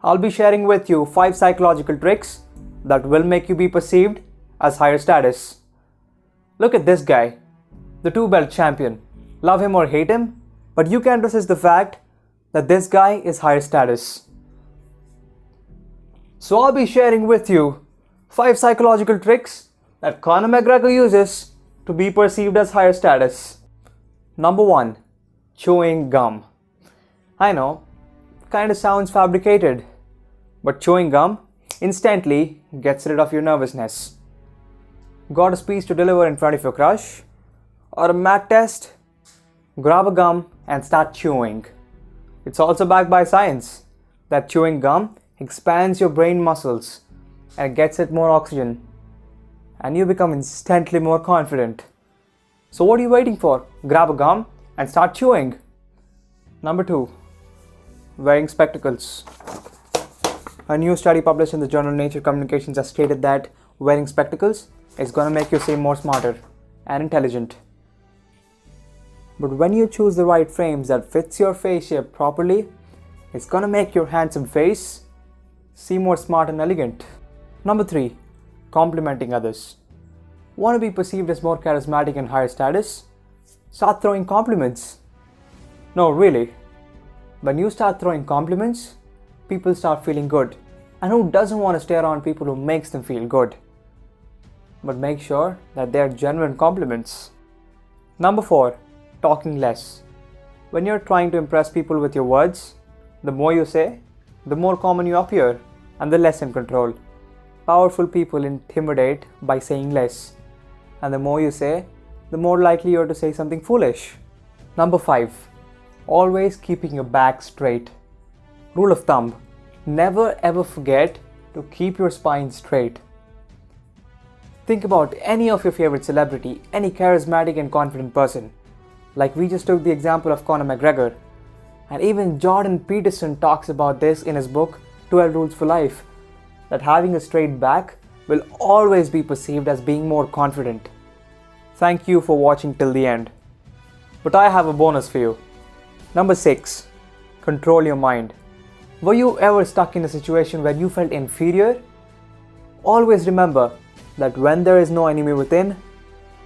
I'll be sharing with you 5 psychological tricks that will make you be perceived as higher status. Look at this guy, the 2-belt champion. Love him or hate him, but you can't resist the fact that this guy is higher status. So I'll be sharing with you 5 psychological tricks that Conor McGregor uses to be perceived as higher status. Number 1. Chewing gum. I know, kinda sounds fabricated, but chewing gum instantly gets rid of your nervousness. Got a speech to deliver in front of your crush or a math test? Grab a gum and start chewing. It's also backed by science that chewing gum expands your brain muscles and gets it more oxygen, and you become instantly more confident. So what are you waiting for? Grab a gum and start chewing. Number 2. Wearing spectacles. A new study published in the journal Nature Communications has stated that wearing spectacles is going to make you seem more smarter and intelligent. But when you choose the right frames that fits your face shape properly, it's going to make your handsome face seem more smart and elegant. Number 3. Complimenting others. Want to be perceived as more charismatic and higher status? Start throwing compliments. No, really. When you start throwing compliments, people start feeling good. And who doesn't want to stay around people who makes them feel good? But make sure that they are genuine compliments. Number 4. Talking less. When you're trying to impress people with your words, the more you say, the more common you appear and the less in control. Powerful people intimidate by saying less. And the more you say, the more likely you're to say something foolish. Number 5. Always keeping your back straight. Rule of thumb. Never ever forget to keep your spine straight. Think about any of your favorite celebrity, any charismatic and confident person. Like we just took the example of Conor McGregor. And even Jordan Peterson talks about this in his book 12 Rules for Life. That having a straight back will always be perceived as being more confident. Thank you for watching till the end. But I have a bonus for you. Number 6. Control your mind. Were you ever stuck in a situation where you felt inferior? Always remember that when there is no enemy within,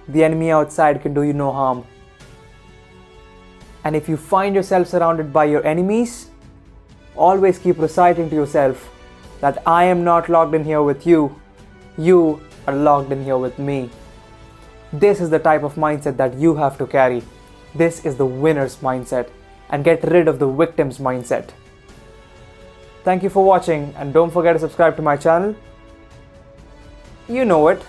the enemy outside can do you no harm. And if you find yourself surrounded by your enemies, always keep reciting to yourself that I am not logged in here with you. You are logged in here with me. This is the type of mindset that you have to carry. This is the winner's mindset, and get rid of the victim's mindset. Thank you for watching, and don't forget to subscribe to my channel. You know it.